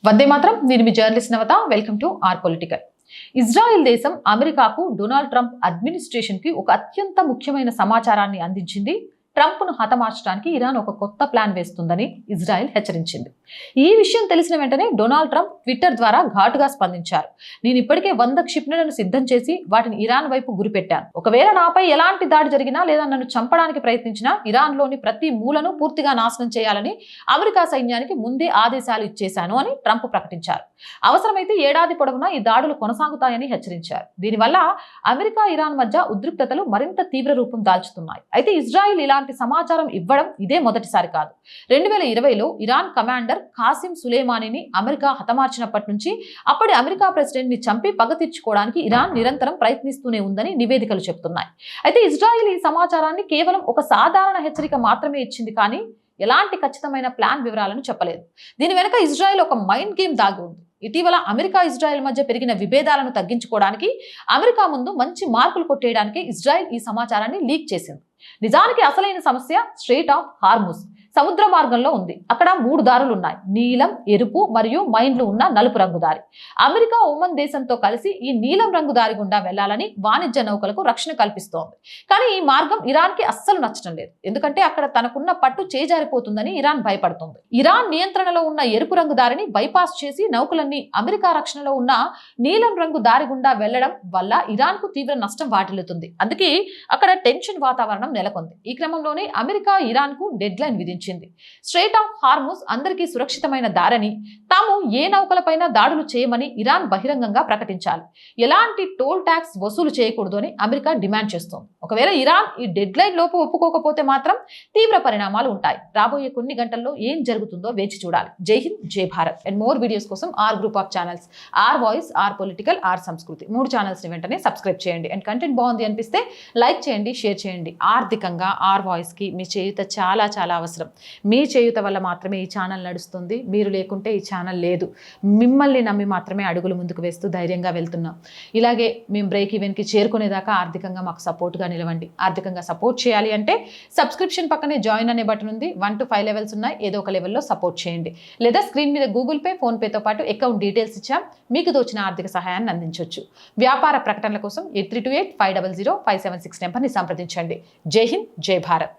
వందే మాత్రం. నేను మీ journalist Navata. Welcome to R political. Israel దేశం అమెరికాకు డొనాల్డ్ ట్రంప్ అడ్మినిస్ట్రేషన్ కి ఒక అత్యంత ముఖ్యమైన సమాచారాన్ని అందించింది. ట్రంప్ను హతమార్చడానికి ఇరాన్ ఒక కొత్త ప్లాన్ వేస్తుందని ఇజ్రాయెల్ హెచ్చరించింది. ఈ విషయం తెలిసిన వెంటనే డొనాల్డ్ ట్రంప్ ట్విట్టర్ ద్వారా ఘాటుగా స్పందించారు. నేను ఇప్పటికే 100 క్షిపణులను సిద్ధం చేసి వాటిని ఇరాన్ వైపు గురిపెట్టాను. ఒకవేళ నాపై ఎలాంటి దాడి జరిగినా లేదా నన్ను చంపడానికి ప్రయత్నించినా ఇరాన్లోని ప్రతి మూలను పూర్తిగా నాశనం చేయాలని అమెరికా సైన్యానికి ముందే ఆదేశాలు ఇచ్చేశాను అని ట్రంప్ ప్రకటించారు. అవసరమైతే ఏడాది పొడవునా ఈ దాడులు కొనసాగుతాయని హెచ్చరించారు. దీనివల్ల అమెరికా ఇరాన్ మధ్య ఉద్రిక్తతలు మరింత తీవ్ర రూపం దాల్చుతున్నాయి. అయితే ఇజ్రాయెల్ ఇలాంటి సమాచారం ఇవ్వడం ఇదే మొదటిసారి కాదు. 2020లో ఇరాన్ కమాండర్ ఖాసిం సులేమానీని అమెరికా హతమార్చినప్పటి నుంచి అప్పటి అమెరికా ప్రెసిడెంట్ ని చంపి పగ తీర్చుకోవడానికి ఇరాన్ నిరంతరం ప్రయత్నిస్తూనే ఉందని నివేదికలు చెబుతున్నాయి. అయితే ఇజ్రాయెల్ ఈ సమాచారాన్ని కేవలం ఒక సాధారణ హెచ్చరిక మాత్రమే ఇచ్చింది, కానీ ఎలాంటి ఖచ్చితమైన ప్లాన్ వివరాలను చెప్పలేదు. దీని వెనుక ఇజ్రాయెల్ ఒక మైండ్ గేమ్ దాగి ఉంది. ఇటీవల అమెరికా ఇజ్రాయెల్ మధ్య పెరిగిన విభేదాలను తగ్గించుకోవడానికి, అమెరికా ముందు మంచి మార్కులు కొట్టేయడానికి ఇజ్రాయెల్ ఈ సమాచారాన్ని లీక్ చేసింది. నిజానికి అసలైన సమస్య స్ట్రెయిట్ ఆఫ్ హార్ముజ్ సముద్ర మార్గంలో ఉంది. అక్కడ 3 దారులు ఉన్నాయి: నీలం, ఎరుపు మరియు మైన్లు ఉన్న నలుపు రంగు దారి. అమెరికా ఒమన్ దేశంతో కలిసి ఈ నీలం రంగు దారి గుండా వెళ్లాలని వాణిజ్య నౌకలకు రక్షణ కల్పిస్తోంది. కానీ ఈ మార్గం ఇరాన్ కి అస్సలు నచ్చడం లేదు. ఎందుకంటే అక్కడ తనకున్న పట్టు చేజారిపోతుందని ఇరాన్ భయపడుతుంది. ఇరాన్ నియంత్రణలో ఉన్న ఎరుపు రంగు దారిని బైపాస్ చేసి నౌకలన్నీ అమెరికా రక్షణలో ఉన్న నీలం రంగు దారి గుండా వెళ్లడం వల్ల ఇరాన్ కు తీవ్ర నష్టం వాటిల్లుతుంది. అందుకే అక్కడ టెన్షన్ వాతావరణం నెలకొంది. ఈ క్రమంలోనే అమెరికా ఇరాన్ కు డెడ్ లైన్ విధించింది. స్ట్రెయిట్ ఆఫ్ హార్ముజ్ అందరికీ సురక్షితమైన దారని, తాము ఏ నౌకలపైన దాడులు చేయమని ఇరాన్ బహిరంగంగా ప్రకటించాలి. ఎలాంటి టోల్ ట్యాక్స్ వసూలు చేయకూడదు అని అమెరికా డిమాండ్ చేస్తోంది. ఒకవేళ ఇరాన్ ఈ డెడ్ లైన్ లోపు ఒప్పుకోకపోతే మాత్రం తీవ్ర పరిణామాలు ఉంటాయి. రాబోయే కొన్ని గంటల్లో ఏం జరుగుతుందో వేచి చూడాలి. జై హింద్, జై భారత్. అండ్ మోర్ వీడియోస్ కోసం our group of channels, our voice, our political, our Sanskriti 3 channels ని వెంటనే సబ్స్క్రైబ్ చేయండి. అండ్ కంటెంట్ బాగుంది అనిపిస్తే లైక్ చేయండి, షేర్ చేయండి. ఆర్థికంగా ఆర్ వాయిస్ కి మీ చేయూత చాలా చాలా అవసరం. మీ చేయూత వల్ల మాత్రమే ఈ ఛానల్ నడుస్తుంది. మీరు లేకుంటే ఈ ఛానల్ లేదు. మిమ్మల్ని నమ్మి మాత్రమే అడుగులు ముందుకు వేస్తూ ధైర్యంగా వెళ్తున్నాం. ఇలాగే మేము బ్రేక్ ఈవెన్కి చేరుకునేదాకా ఆర్థికంగా మాకు సపోర్ట్గా నిలవండి. ఆర్థికంగా సపోర్ట్ చేయాలి అంటే సబ్స్క్రిప్షన్ పక్కనే జాయిన్ అనే బటన్ ఉంది. 1 to 5 లెవెల్స్ ఉన్నాయి. ఏదో ఒక లెవెల్లో సపోర్ట్ చేయండి. లేదా స్క్రీన్ మీద గూగుల్ పే, ఫోన్ పేతో పాటు అకౌంట్ డీటెయిల్స్ ఇచ్చాం. మీకు తోచిన ఆర్థిక సహాయాన్ని అందించవచ్చు. వ్యాపార ప్రకటనల కోసం 8328 500 576 నెంబర్ని సంప్రదించండి. జై హింద్, జై భారత్.